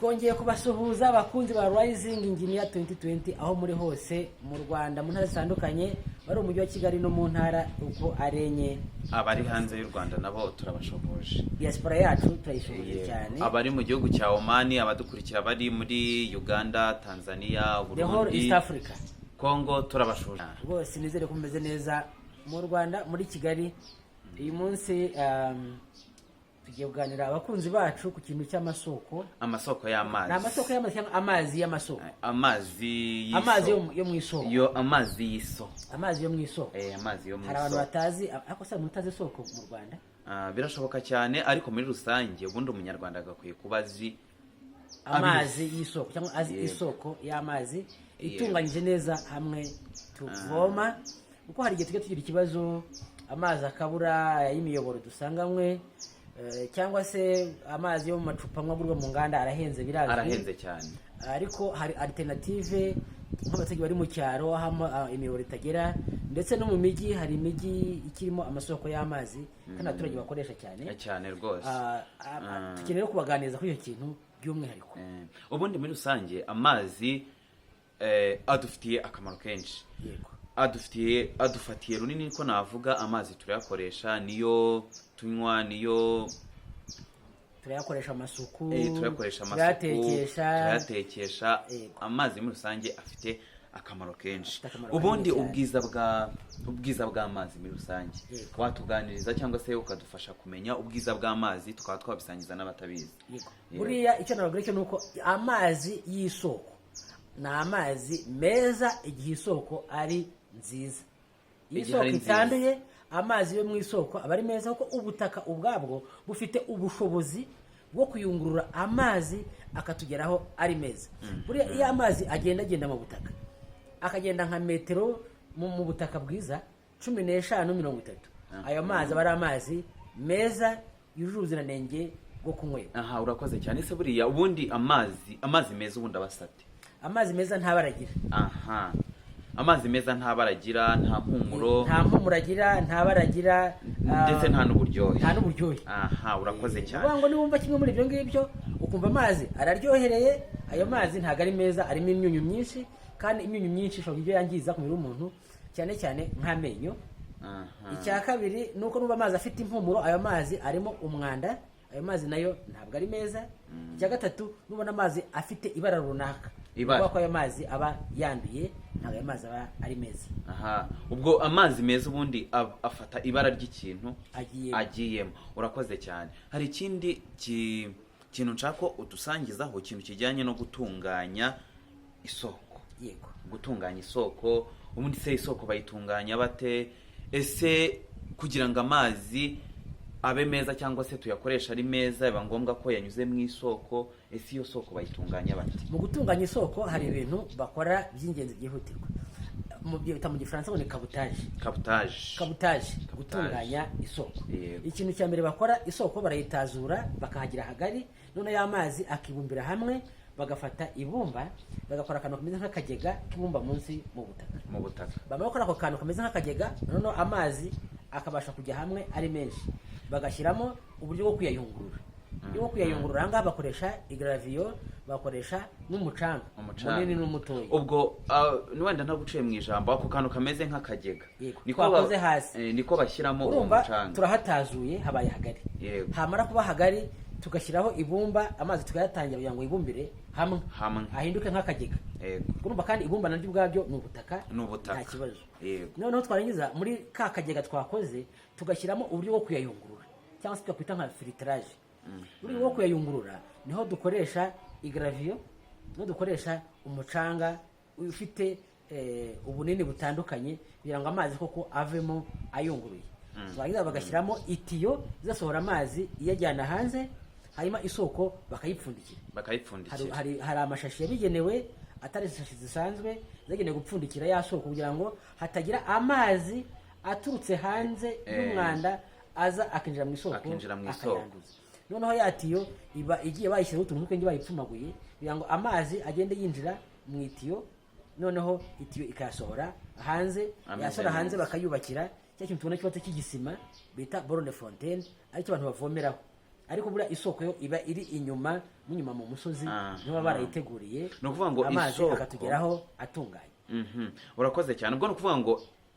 twongeye kubasuhuza abakunzi ba Rising Engineer 2020 aho muri hose mu Rwanda mu ntara zitandukanye, bari umujyi wa Kigali no mu ntara uko arenye. Abari hanze y'u Rwanda nabo turabashoboje. Diaspora yacu turayishoboje cyane. Abari mu gihugu cya Oman, abadukurikira bari muri Uganda, Tanzania, Burundi, the whole East Africa, Congo, turabashoboje. Bose nizere ko mumeze neza mu Rwanda muri Kigali. Uyu munsi tugiye kuganira abakunzi bacu ku kintu cy'amasoko. Amasoko y'amazi. Na amasoko y'amazi cyangwa amazi y'amasoko. Amazi yo mu isoko. Amazi y'isoko. Amazi yo mu isoko. Amazi yo mu isoko. Hari abantu batazi ako se mutazi isoko mu Rwanda. Birashoboka cyane, ariko muri rusange ubundi umunyarwanda agakwiye kubazi amazi y'isoko cyangwa azi isoko y'amazi itunganyije neza hamwe tuvoma. Uko hari igihe tugira ikibazo amazi akabura y'imiyoboro dusanganywe, cyangwa se amazi yo mu macupa amagurwa mu nganda arahenze birazwi. Arahenze cyane. Ariko hari alternative nk'abaturage bari mu cyaro aho imiyoboro itagera, ndetse no mu mijyi hari imijyi ikirimo amasoko y'amazi kandi abaturage bakoresha cyane rwose. Tukeneye kubaganiriza kuri icyo kintu by'umwihariko. Ubundi muri rusange amazi adufitiye akamaro kenshi. Yego. Adufatiye runini ko navuga. Amazi turayakoresha, niyo tunywa, niyo turayakoresha amasuku, turayatekesha. Amazi muri rusange afite akamaro kenshi. Ubundi ubwiza bw'amazi muri rusange watuganiriza cyangwa se ukadufasha kumenya ubwiza bw'amazi tukaba twabisangiza n'abatabizi. Buriya icyo nababwira cyo nuko amazi y'isoko ni amazi meza igihe isoko ari nziza. Isoko itanduye, amazi yo mu isoko aba ari meza kuko ubutaka ubwabwo bufite ubushobozi bwo kuyungurura amazi akatugeraho ari meza. Buriya iyo amazi agenda mu butaka akagenda nka metero mu butaka bwiza 15-30, ayo mazi aba ari amazi meza yujuje ubuziranenge bwo kunywera. Urakoze cyane. Se buriya ubundi amazi meza ubundi abasate. Amazi meza ntabaragira. Amazi meza ntabaragira, nta mpumuro. Nta mpumuro agira, ntabaragira, ndetse nta n'uburyohe. Urakoze cyane. Ngo niwumva kimwe muri ibyo ngibyo ukumva amazi araryohereye, ayo mazi ntago ari meza, arimo imyunyu myinshi, kandi imyunyu myinshi ishobora ibyo yangiza ku mubiri w'umuntu, cyane cyane nk'amenyo. Icya kabiri nuko nuba amazi afite impumuro, ayo mazi arimo umwanda, ayo mazi nayo ntabwo ari meza. Icya gatatu nubona amazi afite ibara runaka, kuko ayo mazi aba yanduye, ntabwo ayo mazi aba ari meza. Ubwo amazi meza ubundi afata ibara ry'ikintu agiyemo. Urakoze cyane. Hari ikindi kintu nshaka ko udusangizaho, ikintu kijyanye no gutunganya isoko. Yego. Gutunganya isoko, ubundi se isoko bayitunganya bate? Ese kugira ngo amazi abe meza cyangwa se tuyakoresha ari meza biba ngombwa ko yanyuze mu isoko? Ese iyo soko bayitunganya bate? Mu gutunganya isoko hari ibintu bakora by'ingenzi byihutirwa. Mu Gifaransa ngo ni cabotage. Gutunganya isoko. Ikintu cya mbere bakora, isoko barayitazura bakahagira hagari, none y'amazi akibumbira hamwe, bagafata ibumba bagakora akantu kameze nk'akagega k'ibumba munsi mu butaka. Bamara gukora ako kantu kameze nk'akagega, none amazi akabasha kujya hamwe ari menshi, bagashyiramo uburyo bwo kuyayungurura. Ahangaha bakoresha igravio, bakoresha n'umucanga munini n'umutoya. Ubwo wenda ntaguciye mu ijambo, ako kantu kameze nk'akagega twakoze hasi niko bashyiramo umucanga. Turahatazuye habaye hagari. Hamara kuba hagari tugashyiraho ibumba, amazi tukayatangira kugira ngo ibumbire hamwe ahinduke nk'akagega. Urumva kandi ibumba naryo ubwabyo ni ubutaka. Nta kibazo. Noneho twarangiza muri ka kagega twakoze tugashyiramo uburyo bwo kuyayungurura, cyangwa se tukakwita nka filtrage. Uburyo bwo kuyayungurura niho dukoresha igravio, niho dukoresha umucanga ufite ubunini butandukanye kugira ngo amazi koko avemo ayunguruye. Twarangiza bagashyiramo itiyo izasohora amazi iyajyana hanze, hanyuma isoko bakayipfundikira. Hari amashashi yabigenewe, atari ishashi zisanzwe zagenewe gupfundikira ya soko kugira ngo hatagira amazi aturutse hanze y'umwanda aza akinjira mu isoko akayanduza. Noneho yatiyo iba igiye bayishyiraho utuntu twenge bayipfumaguye kugira ngo amazi agende yinjira mu itiyo, noneho itiyo ikayasohora hanze. Yasohora hanze bakayubakira cya kintu tubona cyose cy'igisima bita borne fontaine, aricyo abantu bavomeraho. ariko buriya isoko yo iba iri inyuma n'inyuma mu musozi niba barayiteguriye ni ukuvuga ngo amazi akatugeraho atunganye. Urakoze cyane. ubwo ni ukuvuga ngo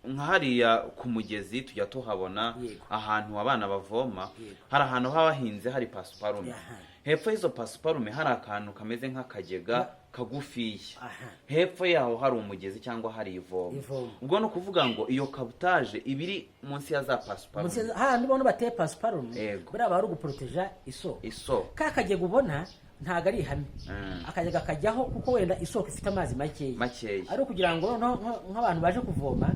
nka hariya ku mugezi tujya tuhabona ahantu abana bavoma, hari ahantu haba hahinze hari pasiparume, hepfo y'izo pasiparume hari akantu kameze nk'akagega kagufiya, hepfo yaho hari umugezi cyangwa hari ivomo. ubwo ni ukuvuga ngo iyo kabutaje ibiri munsi ya za pasiparume, hahandi ubona bateye pasiparume buriya bari uguporoteja isoko. ka kagega ubona ntago ari ihame, akajyaga kajyaho kuko wenda isoko ifite amazi makeya, ari ukugira ngo nk'abantu baje kuvoma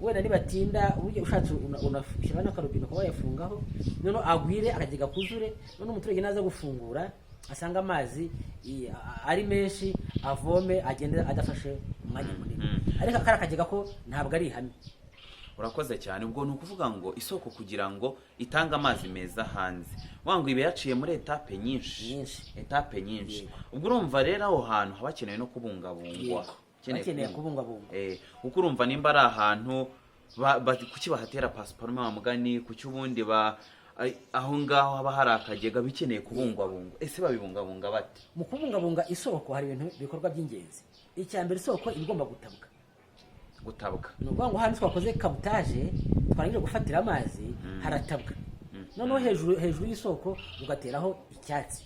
wenda nibatinda ushatse unashyira n'akarobine kuba yafungaho noneho agwire akajyaga kuzure, noneho umuturage naza gufungura asanga amazi ari menshi avome agende adafashe umwanya munini. ariko akari akajyaga ko ntabwo ari ihame. Urakoze cyane. ubwo ni ukuvuga ngo isoko kugira ngo itange amazi meza hanze wangu ibe yaciye muri etape nyinshi. ubwo urumva rero aho hantu haba hakenewe no kubungabungwa, hakeneye kubungabungwa. kuko urumva nimba ari ahantu kuki bahatera pasiparume wa mugani, kuki ubundi aho ngaho haba hari akagega bikeneye kubungabungwa. ese babibungabunga bate? Mu kubungabunga isoko hari ibintu bikorwa by'ingenzi. icya mbere isoko igomba gutabwa. ni ukuvuga ngo hano twakoze kabutaje twarangije gufatira amazi haratabwa, noneho hejuru y'isoko ugateraho icyatsi.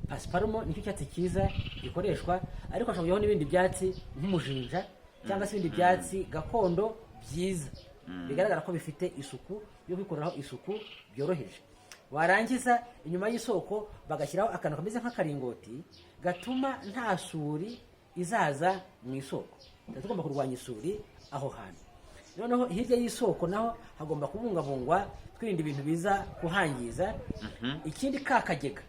pasiparumo nicyo cyatsi cyiza gikoreshwa, ariko hashobora kujyaho n'ibindi byatsi nk'umujinja cyangwa se ibindi byatsi gakondo byiza bigaragara ko bifite isuku yo kwikoreraho isuku byoroheje. warangiza inyuma y'isoko bagashyiraho akantu kameze nk'akaringoti gatuma nta suri izaza mu isoko. tugomba kurwanya isuri aho hantu. noneho hirya y'isoko naho hagomba kubungabungwa twirinda ibintu biza kuhangiza. ikindi kakagega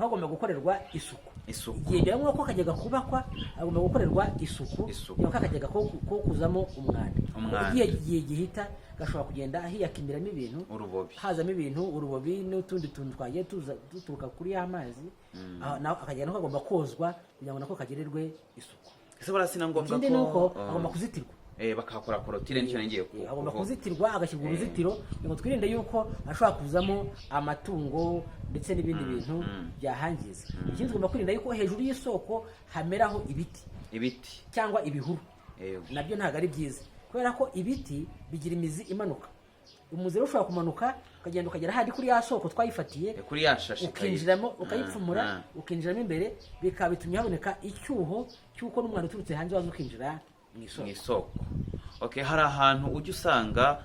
hagomba gukorerwa isuku. igihe mbere ko akagega kubakwa hagomba gukorerwa isuku. niyo kakagega ko kuzamo umwanda. igihe gihita gashobora kugenda hiyakimiramo ibintu, hazamo ibintu, urubobi n'utundi tuntu twagiye duturuka kuri ya mazi. akagega nako kagomba kozwa kugira ngo nako kagererwe isuku. ese barasina ngombwa ko ikindi nuko agomba kuzitirwa. bakakora korotire nicyo ngiye ku agomba kuzitirwa, agashyirwa uruzitiro ngo twirinde yuko hashobora kuzamo amatungo ndetse n'ibindi bintu byahangiza. ikindi tugomba kwirinda yuko hejuru y'isoko hameraho ibiti cyangwa ibihuru. nabyo ntabwo ari byiza kubera ko ibiti bigira imizi imanuka. umuzi rero ushobora kumanuka ukagenda ukagera handi kuri ya soko twayifatiye, kuri ya shashi ukinjiramo ukayipfumura, ukinjiramo imbere, bikaba bitumye haboneka icyuho cy'uko n'umwana uturutse hanze waza ukinjira mu isoko. hari ahantu ujya usanga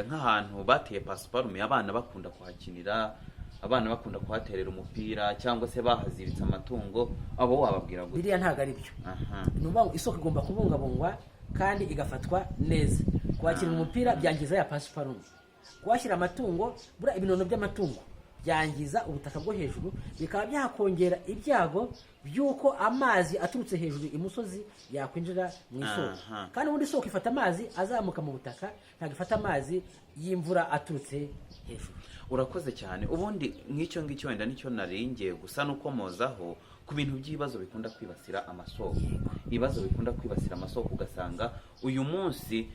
nk'ahantu bateye pasiparume abana bakunda kuhakinira, abana bakunda kuhaterera umupira cyangwa se bahaziritse amatungo, abo wababwira gute? biriya ntabwo ari byo. ni ukuvuga ngo isoko igomba kubungabungwa kandi igafatwa neza. kuhakina umupira byangiza ya pasiparume. kuhashyira amatungo, buriya ibinono by'amatungo byangiza ubutaka bwo hejuru, bikaba byakongera ibyago by'uko amazi aturutse hejuru imusozi yakwinjira mu isoko. kandi ubundi isoko ifata amazi azamuka mu butaka, ntabwo ifata amazi y'imvura aturutse hejuru. Urakoze cyane. ubundi nk'icyo ngicyo wenda nicyo naringiye gusa n'ukomozaho ku bintu by'ibibazo bikunda kwibasira amasoko. ibibazo bikunda kwibasira amasoko ugasanga uyu munsi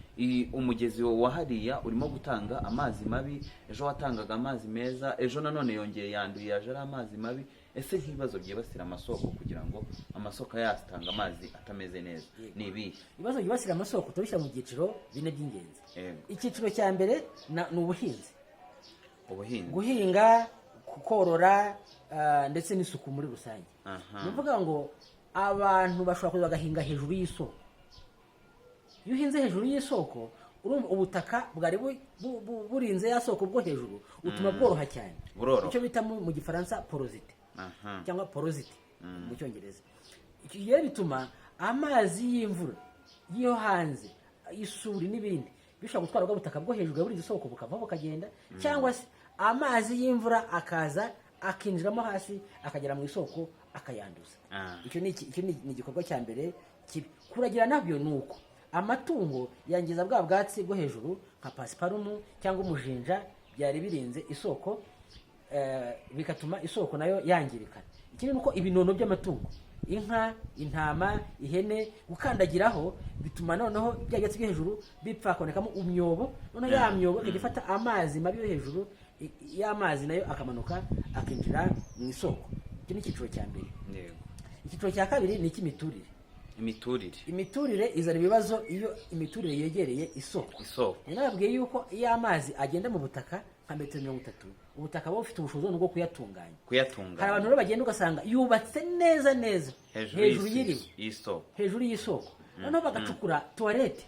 umugezi wa hariya urimo gutanga amazi mabi, ejo watangaga amazi meza, ejo nanone yongeye yanduye yaje ari amazi mabi. ese nk'ibibazo byibasira amasoko kugira ngo amasoko yatanga amazi atameze neza ni ibihe? ibibazo byibasira amasoko tubishyira mu byiciro bine by'ingenzi. icyiciro cya mbere ni ubuhinzi. guhinga, korora ndetse n'isuku muri rusange. ni ukuvuga ngo abantu bashobora kuza bagahinga hejuru y'isoko. iyo uhinze hejuru y'isoko urumva ubutaka bwari burinze ya soko bwo hejuru utuma bworoha cyane. icyo bita mu gifaransa porosite cyangwa porosite mu cyongereza. iyo bituma amazi y'imvura yo hanze, isuri n'ibindi bishobora gutwara ubutaka bwo hejuru ya buri soko bukavaho bukagenda, cyangwa se amazi y'imvura akaza akinjiramo hasi akagera mu isoko akayanduza. icyo ni igikorwa cya mbere kibi. kuragira nabyo ni uko amatungo yangiza bwa bwatsi bwo hejuru nka pasiparumu cyangwa umujinja byari birinze isoko, bigatuma isoko nayo yangirika. ikindi ni uko ibinono by'amatungo, inka, intama, ihene, gukandagiraho bituma noneho bya byatsi byo hejuru bipfa konekamo umyobo, noneho ya myobo igifata amazi mabi yo hejuru y'amazi nayo akamanuka akinjira mu isoko. Iki ni icyiciro cya mbere. Icyiciro cya kabiri ni icy'imiturire. Imiturire izana ibibazo iyo imiturire yegereye isoko. Nababwiye yuko iyo amazi agenda mu butaka nka metero 30, ubutaka buba bufite ubushobozi bwo kuyatunganya. Hari abantu rero bagenda ugasanga yubatse neza hejuru y'isoko. Noneho bagacukura toilette.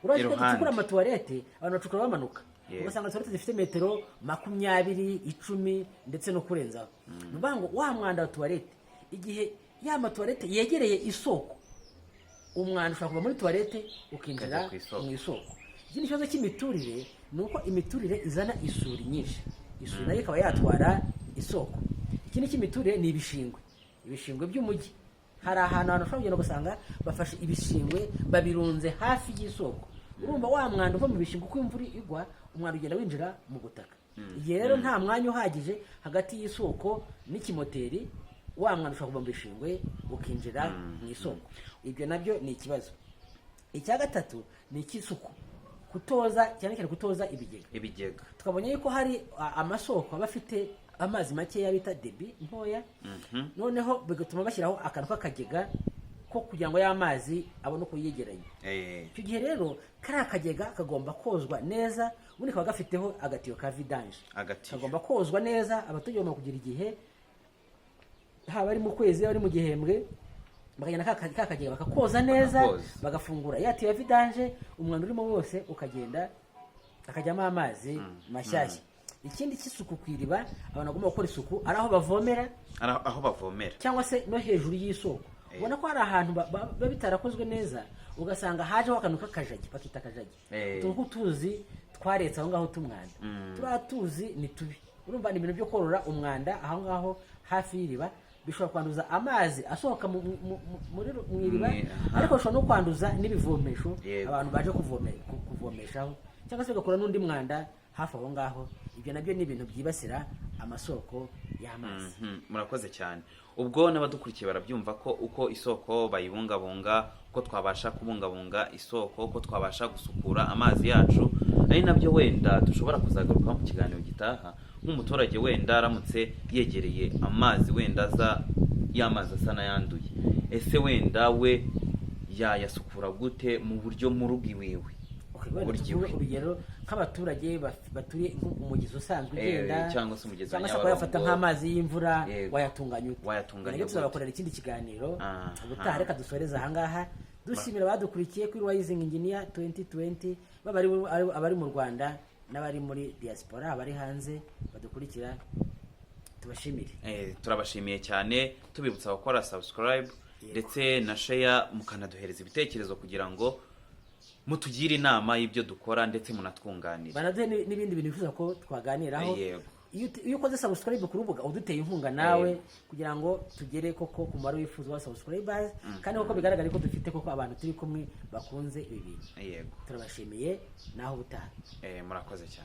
Urashaka gucukura amatoilette, abantu bacukura bamanuka. Ugasanga toilette zifite metero 20, 10 ndetse no kurenzaho. Nubango wa mwanda wa toilette igihe ya matoilette yegereye isoko, umwanda ushaka kuva muri toilette ukinjira mu isoko. Ikindi kibazo cy'imiturire nuko imiturire izana isuri nyinshi. Isuri nayo ikaba yatwara isoko. Ikindi cy'imiturire ni ibishingwe by'umujyi. Hari ahantu ushobora kugenda ugasanga bafashe ibishingwe babirunze hafi y'isoko. Urumva wa mwanda uva mu bishingwe uko imvura igwa, umwanda ugenda winjira mu butaka. Igihe rero nta mwanya uhagije hagati y'isoko n'ikimoteri, wa mwanda ushobora kuva mu bishingwe ukinjira mu isoko. Ibyo nabyo ni ikibazo. Icya gatatu ni icy'isuku. Cyane kutoza ibigega. Tukabonye yuko hari amasoko aba afite amazi make bita debi ntoya, noneho bigatuma bashyiraho akantu k'akagega ko kugira ngo y'amazi abone uko yegeranye. Icyo gihe rero kari akagega kagomba kozwa neza, ubundi kaba gafiteho agatiyo ka vidange. Kagomba kozwa neza, abaturage bagomba kugira igihe, haba ari mu kwezi ari mu gihembwe, bakagenda kakagega bakakoza neza, bagafungura ya tiyo ya vidange, umwanda urimo wose ukagenda akajyamo amazi mashyashya. Ikindi cy'isuku kwiriba, abantu bagomba gukora isuku ari aho bavomera cyangwa se no hejuru y'isoko. Ubona ko hari ahantu biba bitarakozwe neza, ugasanga hajeho akantu k'akajagi, bakita akajagi. Utuntu tuzi twaretse aho ngaho tumwanda. Turiya tuzi ni tubi. Urumva ni ibintu byo korora umwanda aho ngaho hafi y'iriba, bishobora kwanduza amazi asohoka mu iriba, ariko bishobora no kwanduza n'ibivomesho abantu baje kuvomeshaho, cyangwa se bagakora n'undi mwanda hafi aho ngaho. Ibyo nabyo ni ibintu byibasira amasoko y'amazi. Murakoze cyane. Ubwo n'abadukurikiye barabyumva ko uko isoko bayibungabunga, uko twabasha kubungabunga isoko, uko twabasha gusukura amazi yacu, ari nabyo wenda dushobora kuzagaruka mu kiganiro gitaha. Nk'umuturage wenda aramutse yegereye amazi wenda y'amazi asa n'ayanduye, ese wenda we yayasukura gute mu buryo mu rugo iwiwe? Urugero nk'abaturage baturiye umugezi usanzwe ugenda, cyangwa se umugezi cyangwa se yafata nk'amazi y'imvura, wayatunganya ute? Tuzabakorera ikindi kiganiro ubutaha. Reka dusoreze ahangaha dushimira abadukurikiye kuri Rising Engineer 2020, abari mu Rwanda n'abari muri diaspora, abari hanze badukurikira, tubashimire. Turabashimiye cyane, tubibutsa gukora subscribe ndetse na share, mukanaduhereza ibitekerezo kugira ngo mutugire inama y'ibyo dukora ndetse munatwunganira. Banaduhe n'ibindi bintu bifuza ko twaganiraho. Iyo ukoze subscribe ku rubuga uduteye inkunga nawe kugira ngo tugere koko ku mubare wifuza wa subscribers, kandi koko bigaragara ko dufite koko abantu turi kumwe bakunze ibi bintu. Turabashimiye naho ubutaha. Murakoze cyane.